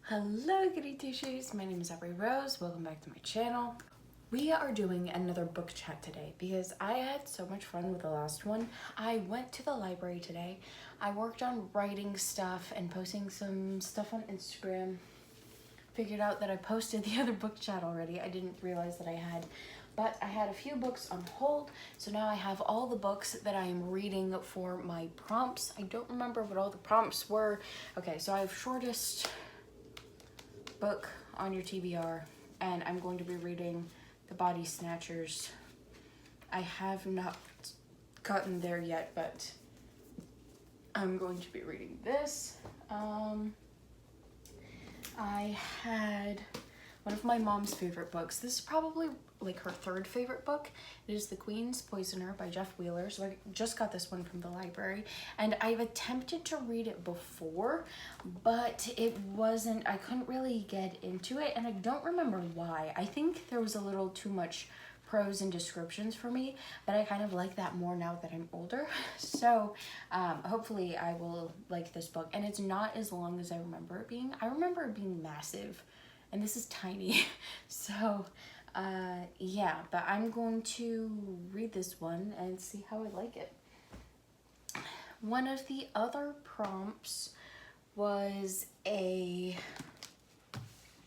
Hello Goodie Tissues, my name is Aubrie Rose, welcome back to my channel. We are doing another book chat today because I had so much fun with the last one. I went to the library today, I worked on writing stuff and posting some stuff on Instagram. Figured out that I posted the other book chat already, I didn't realize that I had. But I had a few books on hold, so now I have all the books that I am reading for my prompts. I don't remember what all the prompts were. Okay, so I have shortest book on your TBR, and I'm going to be reading The Body Snatchers. I have not gotten there yet, but I'm going to be reading this. I had one of my mom's favorite books. This is probably like her third favorite book. It is The Queen's Poisoner by Jeff Wheeler. So I just got this one from the library, and I've attempted to read it before, but I couldn't really get into it, and I don't remember why. I think there was a little too much prose and descriptions for me, but I kind of like that more now that I'm older. So hopefully I will like this book, and it's not as long as I remember it being. I remember it being massive, and this is tiny. So yeah, but I'm going to read this one and see how I like it. One of the other prompts was a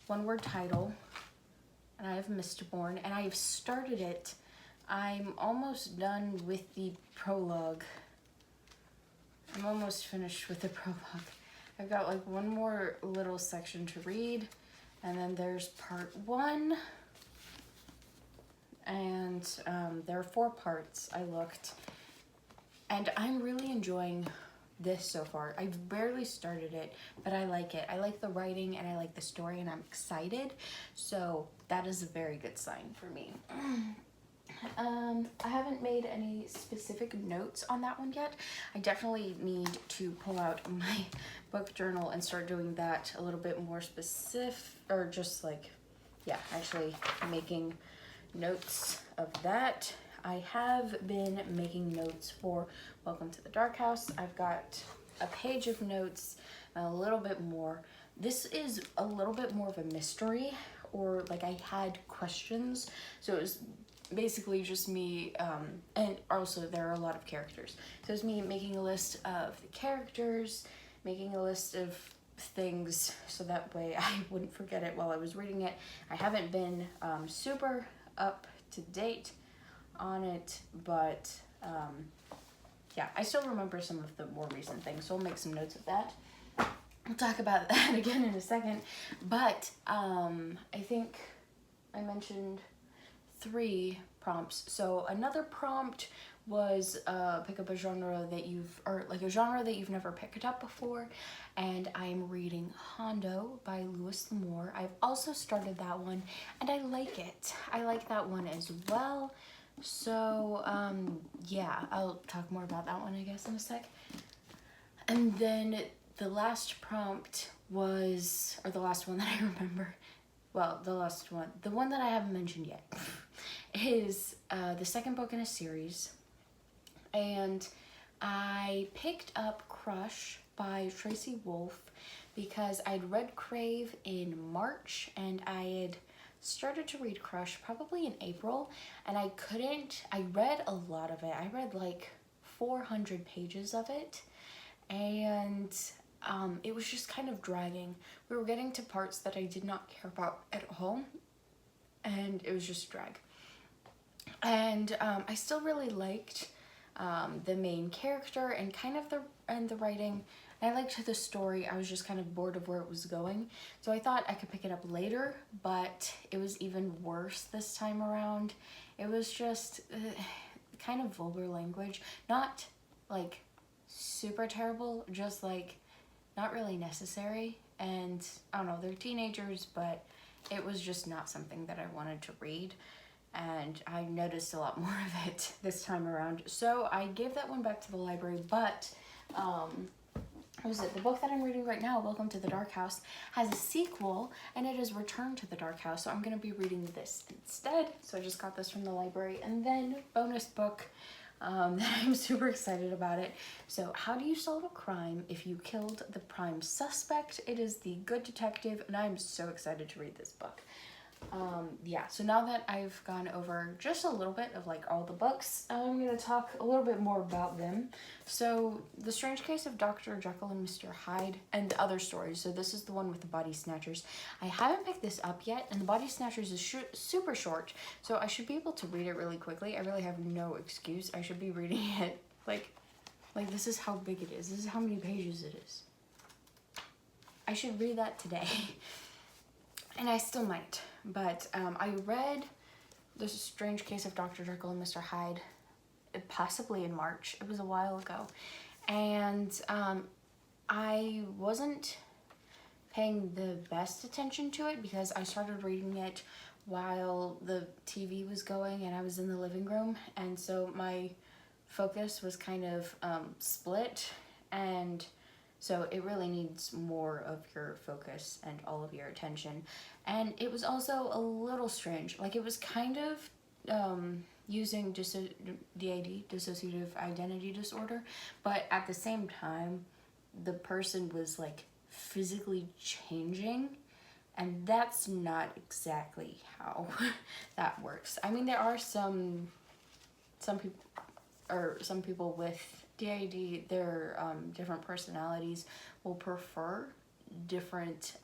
one-word title, and I have Mistborn, and I've started it. I'm almost done with the prologue. I'm almost finished with the prologue. I've got like one more little section to read, and then there's part 1. And there are 4 parts. I looked, and I'm really enjoying this so far. I've barely started it, but I like it. I like the writing and I like the story, and I'm excited. So that is a very good sign for me. I haven't made any specific notes on that one yet. I definitely need to pull out my book journal and start doing that a little bit more specific, or just like, yeah, actually making notes of that. I have been making notes for Welcome to the Dark House. I've got a page of notes, a little bit more. This is a little bit more of a mystery, or like I had questions. So it was basically just me, and also there are a lot of characters. So it's me making a list of the characters, making a list of things so that way I wouldn't forget it while I was reading it. I haven't been super up to date on it, but yeah, I still remember some of the more recent things, so I'll make some notes of that. We'll talk about that again in a second, but I think I mentioned 3 prompts. So another prompt was pick up a genre that you've never picked up before, and I'm reading Hondo by Lewis L'Amour. I've also started that one, and I like it. I like that one as well. So yeah, I'll talk more about that one, I guess, in a sec. And then the last prompt was, or the last one that I remember, well, the last one, the one that I haven't mentioned yet, is the second book in a series. And I picked up Crush by Tracy Wolff because I'd read Crave in March, and I had started to read Crush probably in April, and I read a lot of it. I read like 400 pages of it, and it was just kind of dragging. We were getting to parts that I did not care about at all, and it was just drag. And I still really liked the main character and kind of the writing. I liked the story. I was just kind of bored of where it was going, so I thought I could pick it up later, but it was even worse this time around. It was just kind of vulgar language, not like super terrible, just like not really necessary. And I don't know, they're teenagers, but it was just not something that I wanted to read, and I noticed a lot more of it this time around. So I gave that one back to the library, but what was it? The book that I'm reading right now, Welcome to the Dark House, has a sequel, and it is Return to the Dark House, so I'm going to be reading this instead. So I just got this from the library. And then bonus book, that I'm super excited about it. So, how do you solve a crime if you killed the prime suspect? It is The Good Detective, and I'm so excited to read this book. Yeah, so now that I've gone over just a little bit of like all the books, I'm going to talk a little bit more about them. So, The Strange Case of Dr. Jekyll and Mr. Hyde, and the other stories. So this is the one with the body snatchers. I haven't picked this up yet, and the body snatchers is super short, so I should be able to read it really quickly. I really have no excuse. I should be reading it like this is how big it is. This is how many pages it is. I should read that today. And I still might. But I read The Strange Case of Dr. Jekyll and Mr. Hyde possibly in March. It was a while ago. And I wasn't paying the best attention to it because I started reading it while the TV was going and I was in the living room. And so my focus was kind of split, and so it really needs more of your focus and all of your attention. And it was also a little strange. Like, it was kind of using DID, dissociative identity disorder, but at the same time, the person was like physically changing, and that's not exactly how that works. I mean, there are some people with DID, their different personalities will prefer different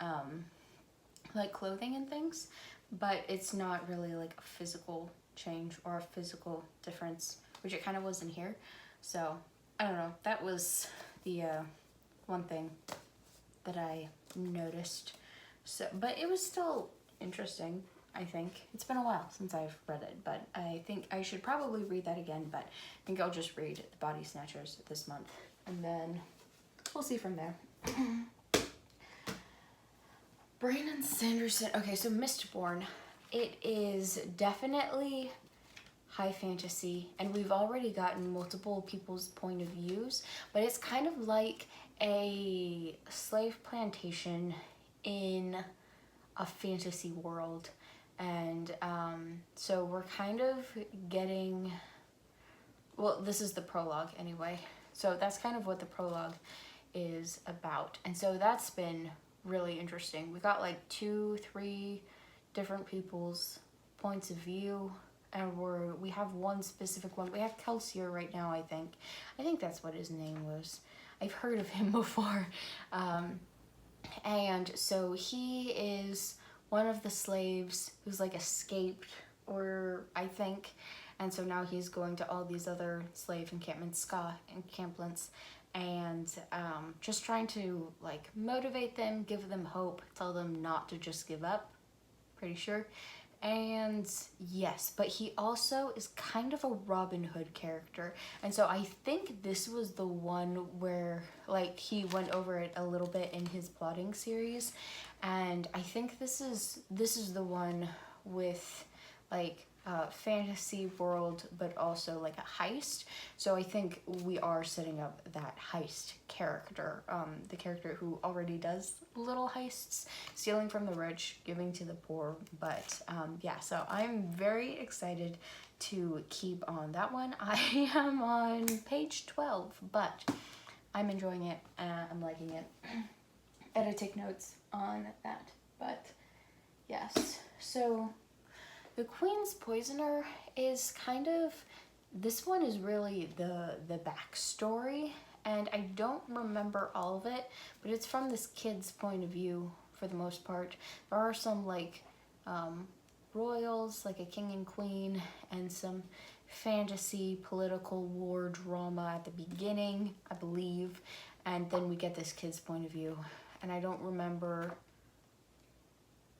like clothing and things, but it's not really like a physical change or a physical difference, which it kind of was in here. So I don't know, that was the one thing that I noticed. So, but it was still interesting. I think it's been a while since I've read it, but I think I should probably read that again. But I think I'll just read The Body Snatchers this month, and then we'll see from there. Brandon Sanderson. Okay, so Mistborn. It is definitely high fantasy, and we've already gotten multiple people's point of views, but it's kind of like a slave plantation in a fantasy world. And so we're kind of getting, well, this is the prologue anyway, so that's kind of what the prologue is about. And so that's been really interesting. We got like 2-3 different people's points of view, and we have one specific one. We have Kelsier right now, I think that's what his name was. I've heard of him before. And so he is one of the slaves who's like escaped, or I think, and so now he's going to all these other slave encampments, and just trying to like motivate them, give them hope, tell them not to just give up, pretty sure. And yes, but he also is kind of a Robin Hood character. And so I think this was the one where like he went over it a little bit in his plotting series. And I think this is the one with like fantasy world, but also like a heist. So I think we are setting up that heist character, the character who already does little heists, stealing from the rich, giving to the poor. But yeah, so I'm very excited to keep on that one. I am on page 12, but I'm enjoying it. I'm liking it. And I take notes on that. But yes, so The Queen's Poisoner is kind of, this one is really the backstory, and I don't remember all of it, but it's from this kid's point of view for the most part. There are some like royals, like a king and queen, and some fantasy political war drama at the beginning, I believe, and then we get this kid's point of view, and I don't remember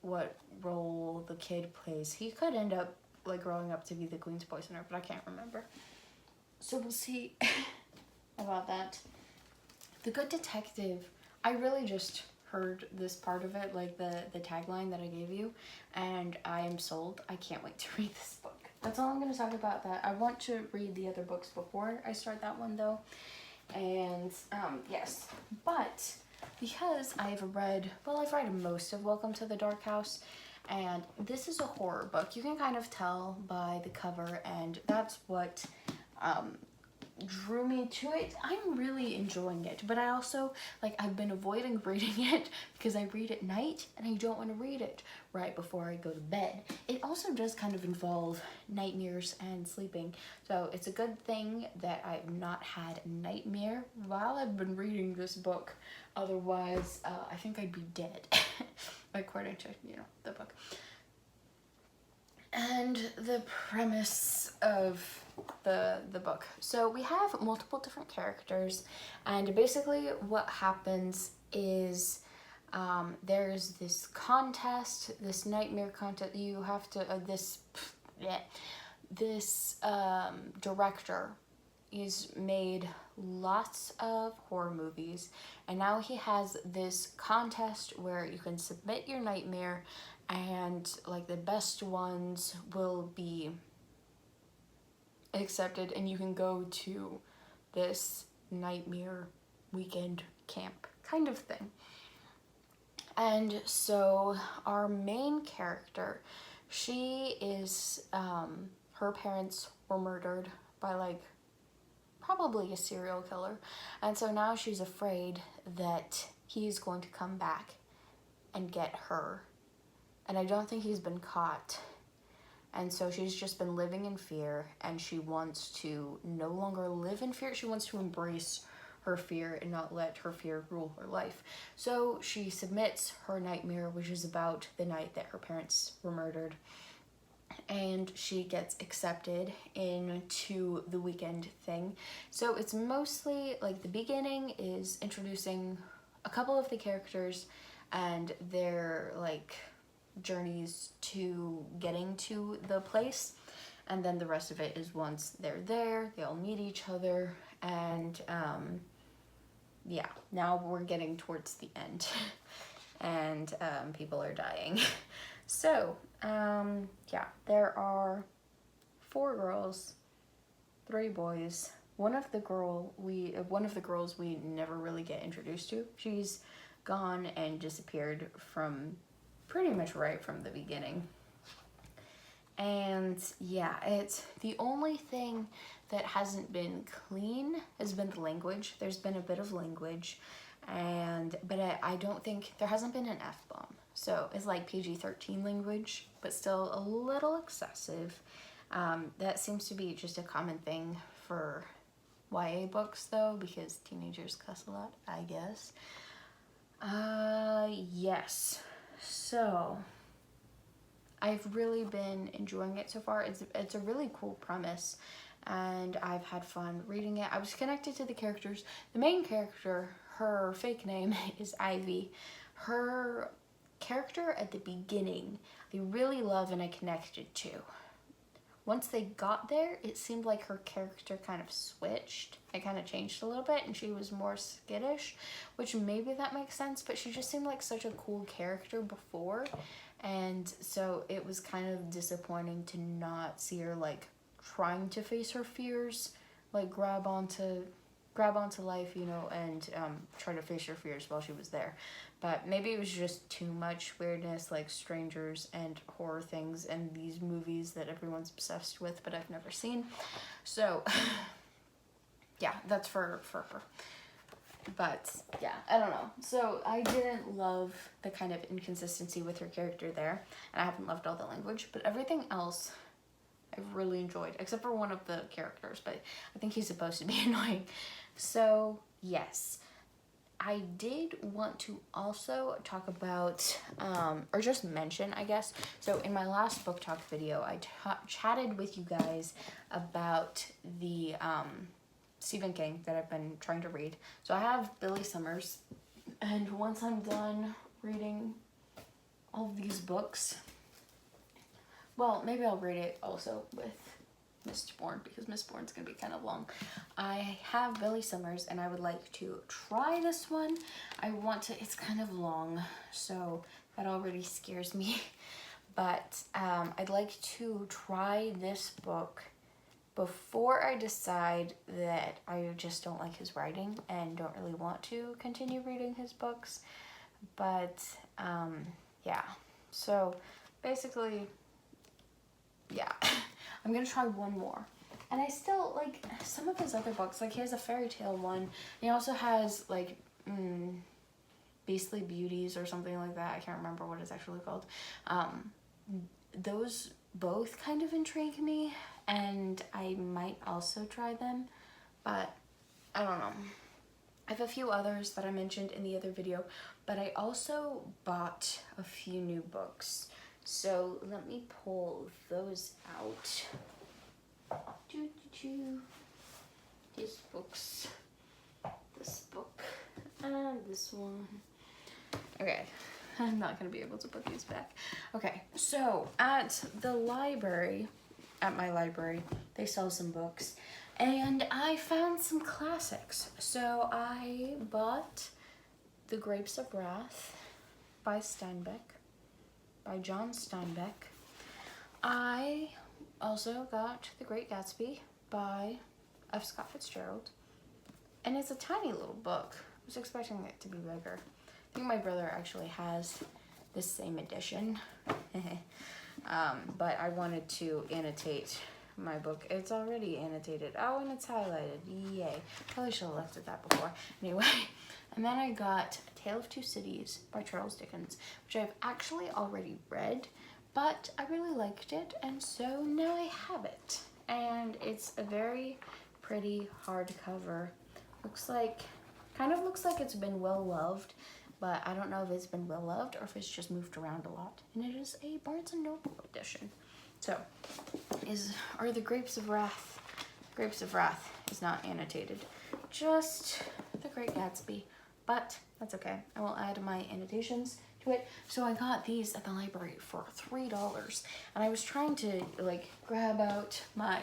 what role the kid plays. He could end up like growing up to be the Queen's Poisoner, but I can't remember. So we'll see about that. The Good Detective, I really just heard this part of it, like the tagline that I gave you, and I am sold. I can't wait to read this book. That's all I'm going to talk about that. I want to read the other books before I start that one though. And yes, but because I've read most of Welcome to the Dark House, and this is a horror book. You can kind of tell by the cover, and that's what drew me to it. I'm really enjoying it, but I also, like, I've been avoiding reading it because I read at night and I don't want to read it right before I go to bed. It also does kind of involve nightmares and sleeping, so it's a good thing that I've not had a nightmare while I've been reading this book. Otherwise, I think I'd be dead, according to, you know, the book. And the premise of the book. So we have multiple different characters, and basically what happens is there's this contest, this nightmare contest. You have to this director, he's made lots of horror movies, and now he has this contest where you can submit your nightmare, and like the best ones will be accepted, and you can go to this nightmare weekend camp kind of thing. And so our main character, she is her parents were murdered by like probably a serial killer, and so now she's afraid that he's going to come back and get her, and I don't think he's been caught. And so she's just been living in fear, and she wants to no longer live in fear. She wants to embrace her fear and not let her fear rule her life. So she submits her nightmare, which is about the night that her parents were murdered, and she gets accepted into the weekend thing. So it's mostly like the beginning is introducing a couple of the characters and their like journeys to getting to the place, and then the rest of it is once they're there, they all meet each other, and yeah, now we're getting towards the end and people are dying. So yeah, there are 4 girls, 3 boys. One of the girls we never really get introduced to. She's gone and disappeared from pretty much right from the beginning. And yeah, it's the only thing that hasn't been clean has been the language. There's been a bit of language, but I don't think there hasn't been an F-bomb. So it's like PG-13 language, but still a little excessive. That seems to be just a common thing for YA books though, because teenagers cuss a lot, I guess. Yes. So I've really been enjoying it so far. It's a really cool premise, and I've had fun reading it. I was connected to the characters. The main character, her fake name is Ivy. Her character at the beginning, I really love and I connected to. Once they got there, it seemed like her character kind of switched. It kind of changed a little bit, and she was more skittish, which maybe that makes sense, but she just seemed like such a cool character before, and so it was kind of disappointing to not see her like trying to face her fears, like grab onto life, you know, and try to face her fears while she was there. But maybe it was just too much weirdness, like strangers and horror things and these movies that everyone's obsessed with but I've never seen. So yeah, that's for her. But yeah, I don't know. So I didn't love the kind of inconsistency with her character there, and I haven't loved all the language, but everything else I've really enjoyed, except for one of the characters, but I think he's supposed to be annoying. So yes, I did want to also talk about, or just mention, I guess. So in my last book talk video, I chatted with you guys about the Stephen King that I've been trying to read. So I have Billy Summers, and once I'm done reading all of these books, well, maybe I'll read it also with Mistborn, because Mistborn's gonna be kind of long. I have Billy Summers, and I would like to try this one. It's kind of long, so that already scares me. But I'd like to try this book before I decide that I just don't like his writing and don't really want to continue reading his books. But yeah, so basically, yeah, I'm gonna try one more. And I still, like, some of his other books, like he has a fairy tale one, and he also has, like, Beastly Beauties or something like that. I can't remember what it's actually called. Those both kind of intrigue me, and I might also try them, but I don't know. I have a few others that I mentioned in the other video, but I also bought a few new books. So let me pull those out. These books. This book. And this one. Okay. I'm not going to be able to put these back. Okay. So at my library, they sell some books. And I found some classics. So I bought The Grapes of Wrath by John Steinbeck. I also got The Great Gatsby by F. Scott Fitzgerald. And it's a tiny little book. I was expecting it to be bigger. I think my brother actually has this same edition. But I wanted to annotate my book. It's already annotated. Oh, and it's highlighted. Yay. Probably should have left it that before. Anyway, and then I got A Tale of Two Cities by Charles Dickens, which I've actually already read, but I really liked it, and so now I have it. And it's a very pretty hardcover. Kind of looks like it's been well loved, but I don't know if it's been well loved or if it's just moved around a lot. And it is a Barnes & Noble edition. So, are The Grapes of Wrath? Grapes of Wrath is not annotated. Just The Great Gatsby. But that's okay. I will add my annotations to it. So I got these at the library for $3. And I was trying to like grab out my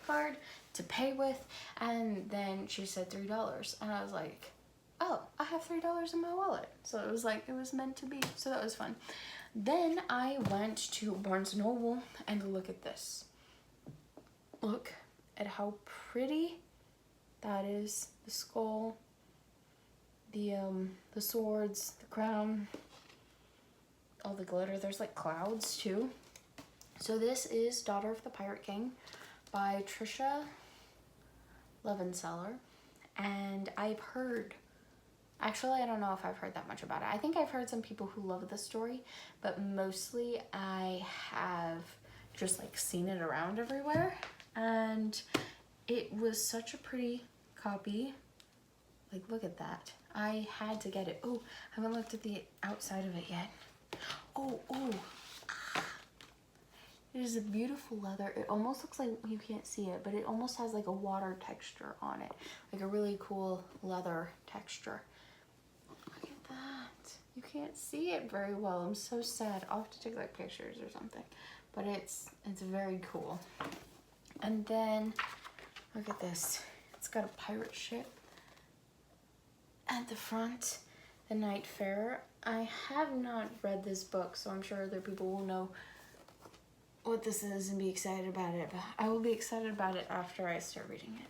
card to pay with. And then she said $3. And I was like, oh, I have $3 in my wallet. So it was like, it was meant to be. So that was fun. Then I went to Barnes & Noble and look at this. Look at how pretty that is. The skull, the swords, the crown, all the glitter. There's like clouds too. So this is Daughter of the Pirate King by Trisha Levenseller. And I've heard, actually, I don't know if I've heard that much about it. I think I've heard some people who love the story, but mostly I have just like seen it around everywhere. And it was such a pretty copy. Like, look at that. I had to get it. Oh, I haven't looked at the outside of it yet. Oh. It is a beautiful leather. It almost looks like, you can't see it, but it almost has like a water texture on it. Like a really cool leather texture. Look at that. You can't see it very well. I'm so sad. I'll have to take like pictures or something. But it's very cool. And then, look at this. It's got a pirate ship at the front, The Nightfarer. I have not read this book, so I'm sure other people will know what this is and be excited about it, but I will be excited about it after I start reading it.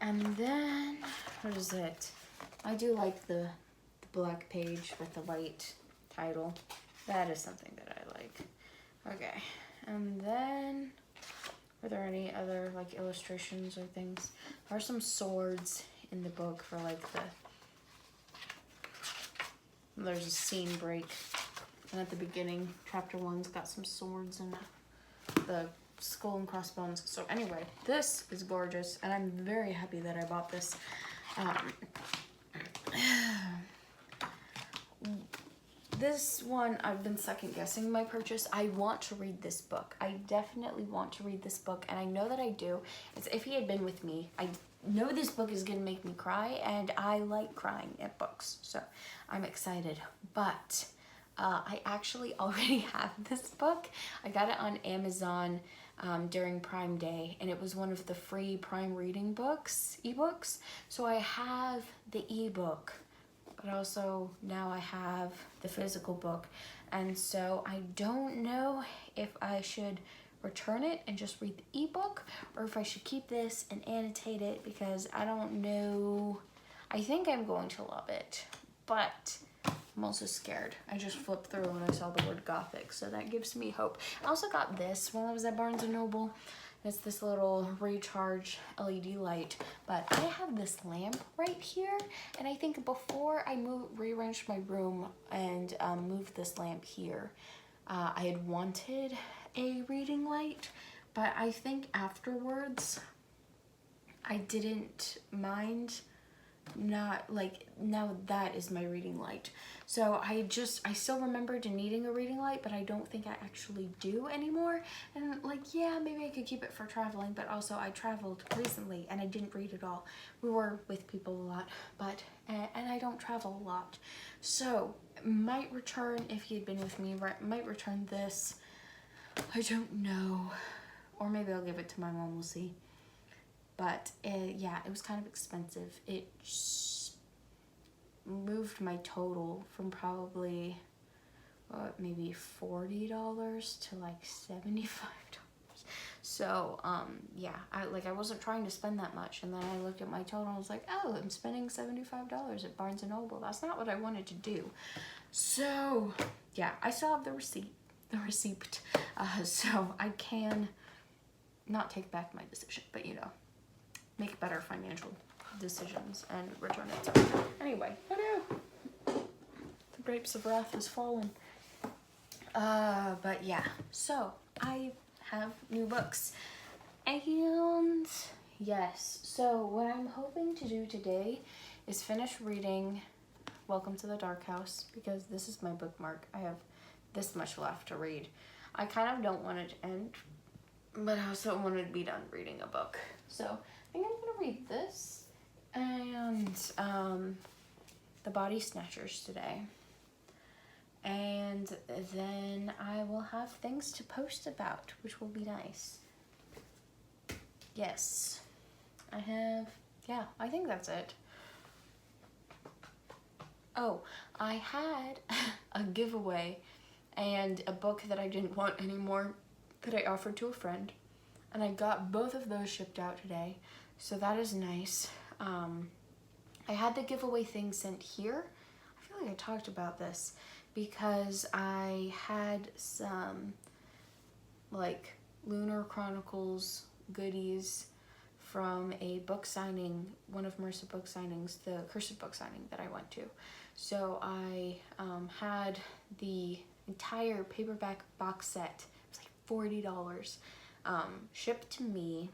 And then, what is it? I do like the black page with the white title. That is something that I like. Okay, and then, are there any other like illustrations or things? There are some swords in the book for like there's a scene break. And at the beginning, chapter 1's got some swords and the skull and crossbones. So anyway, this is gorgeous, and I'm very happy that I bought this. This one, I've been second guessing my purchase. I want to read this book. I definitely want to read this book, and I know that I do. It's If He Had Been With Me. I know this book is going to make me cry, and I like crying at books, so I'm excited. But I actually already have this book. I got it on Amazon during Prime Day, and it was one of the free Prime Reading ebooks. So I have the ebook, but also now I have the physical book. And so I don't know if I should return it and just read the ebook, or if I should keep this and annotate it, because I don't know. I think I'm going to love it, but I'm also scared. I just flipped through and I saw the word Gothic, so that gives me hope. I also got this while I was at Barnes & Noble. It's this little recharge LED light, but I have this lamp right here, and I think before I rearranged my room and moved this lamp here, I had wanted a reading light, but I think afterwards I didn't mind. Not like, now that is my reading light. So I still remembered needing a reading light, but I don't think I actually do anymore. And like, yeah, maybe I could keep it for traveling, but also I traveled recently and I didn't read at all. We were with people a lot, but and I don't travel a lot. So might return, if he had been with me, might return this. I don't know. Or maybe I'll give it to my mom, we'll see. But yeah, it was kind of expensive. It moved my total from probably maybe $40 to like $75. So yeah, I wasn't trying to spend that much, and then I looked at my total and I was like, oh, I'm spending $75 at Barnes & Noble. That's not what I wanted to do. So yeah, I still have the receipt. So I can not take back my decision, but you know, make better financial decisions and return it. So anyway, the grapes of wrath has fallen. But yeah, so I have new books. And yes, so what I'm hoping to do today is finish reading Welcome to the Dark House, because this is my bookmark. I have this much left to read. I kind of don't want it to end, but I also want to be done reading a book. So I think I'm gonna read this and The Body Snatchers today. And then I will have things to post about, which will be nice. Yes. I think that's it. Oh, I had a giveaway and a book that I didn't want anymore that I offered to a friend. And I got both of those shipped out today, so that is nice. I had the giveaway thing sent here. I feel like I talked about this because I had some like Lunar Chronicles goodies from a book signing, one of Mercer book signings, the Cursed book signing that I went to. So I had the entire paperback box set. It was like $40. Shipped to me,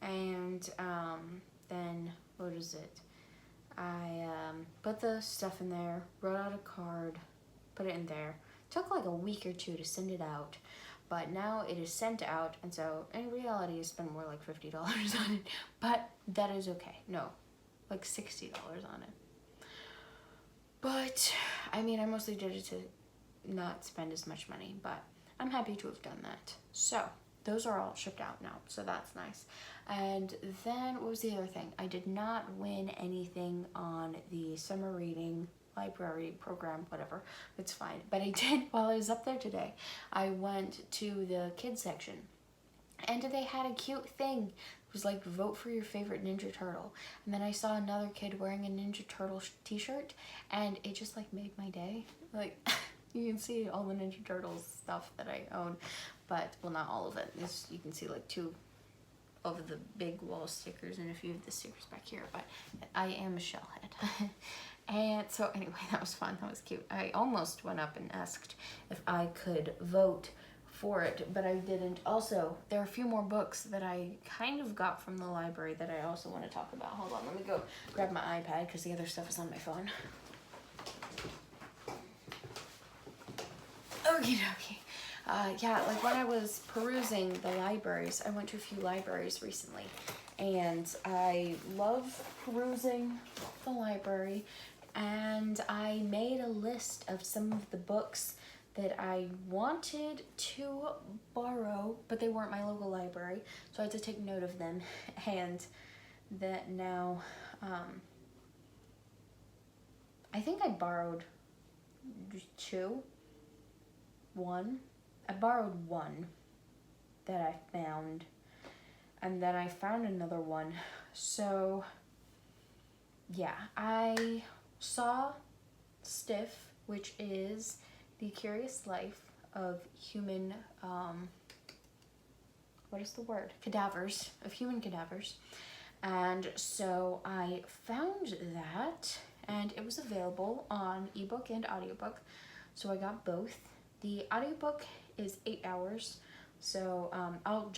and then what is it? I put the stuff in there, wrote out a card, put it in there. Took like a week or two to send it out, but now it is sent out, and so in reality I spent more like $50 on it, but that is okay. No, like $60 on it. But I mean, I mostly did it to not spend as much money, but I'm happy to have done that. So those are all shipped out now, so that's nice. And then what was the other thing? I did not win anything on the summer reading library program, whatever, it's fine. But I did, while I was up there today, I went to the kids section, and they had a cute thing. It was like, vote for your favorite Ninja Turtle. And then I saw another kid wearing a Ninja Turtle t-shirt, and it just like made my day. Like, you can see all the Ninja Turtles stuff that I own, but, well, not all of it. You can see like 2 of the big wall stickers and a few of the stickers back here, but I am a shellhead. And so anyway, that was fun, that was cute. I almost went up and asked if I could vote for it, but I didn't. Also, there are a few more books that I kind of got from the library that I also want to talk about. Hold on, let me go grab my iPad because the other stuff is on my phone. Okie dokie. Yeah, like when I was perusing the libraries, I went to a few libraries recently, and I love perusing the library, and I made a list of some of the books that I wanted to borrow, but they weren't my local library, so I had to take note of them, and that now, I think I borrowed 2. I borrowed one that I found, and then I found another one. So yeah, I saw Stiff, which is The Curious Life of Human, what is the word? Cadavers, of human cadavers. And so I found that, and it was available on ebook and audiobook. So I got both. The audiobook is 8 hours. So I'll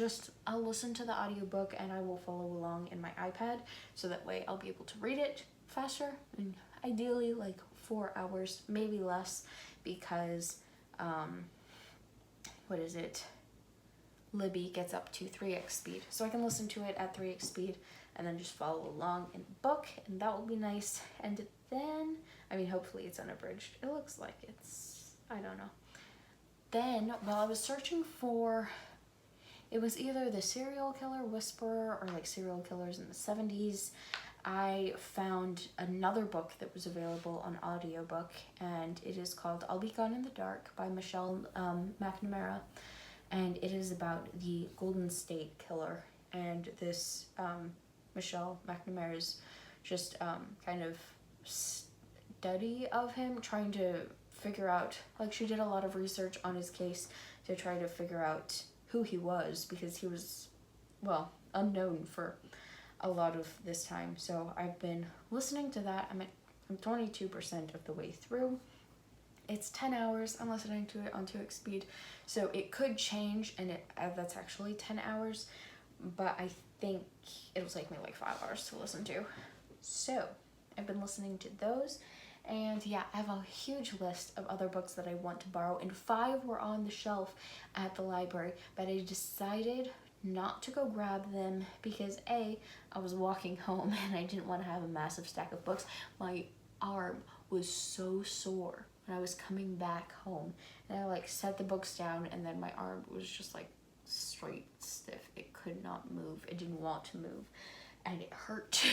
listen to the audiobook and I will follow along in my iPad. So that way I'll be able to read it faster, and ideally like 4 hours, maybe less, because Libby gets up to 3x speed. So I can listen to it at 3x speed and then just follow along in the book, and that will be nice. And then, I mean, hopefully it's unabridged. It looks like it's, I don't know. Then, while I was searching for, it was either the serial killer whisperer or like serial killers in the 70s, I found another book that was available on audiobook, and it is called I'll Be Gone in the Dark by Michelle McNamara, and it is about the Golden State Killer. And this Michelle McNamara's just kind of study of him, trying to figure out, like, she did a lot of research on his case to try to figure out who he was, because he was, well, unknown for a lot of this time. So I've been listening to that. I'm 22% of the way through. It's 10 hours. I'm listening to it on 2x speed, so it could change, and that's actually 10 hours, but I think it'll take me like 5 hours to listen to. So I've been listening to those, and yeah, I have a huge list of other books that I want to borrow, and 5 were on the shelf at the library, but I decided not to go grab them because I was walking home and I didn't want to have a massive stack of books. My arm was so sore when I was coming back home, and I like set the books down, and then my arm was just like straight stiff. It could not move. It didn't want to move, and it hurt.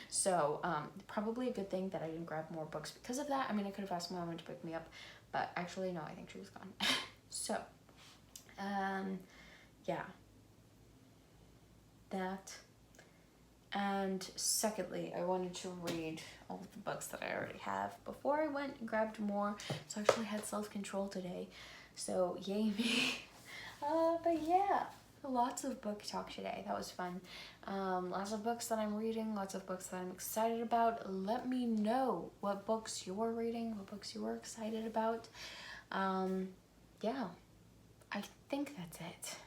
So probably a good thing that I didn't grab more books because of that. I mean, I could have asked my mom to pick me up, but actually no, I think she was gone. So yeah, that. And secondly, I wanted to read all of the books that I already have before I went and grabbed more. So I actually had self-control today, so yay me. But yeah, lots of book talk today. That was fun. Lots of books that I'm reading, lots of books that I'm excited about. Let me know what books you're reading, what books you're excited about. Yeah, I think that's it.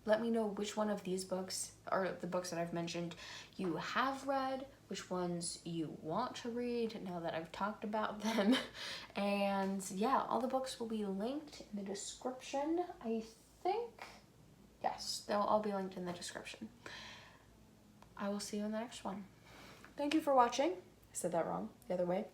Let me know which one of these books, or the books that I've mentioned, you have read, which ones you want to read now that I've talked about them. And yeah, all the books will be linked in the description, I think. Yes, they'll all be linked in the description. I will see you in the next one. Thank you for watching. I said that wrong, the other way.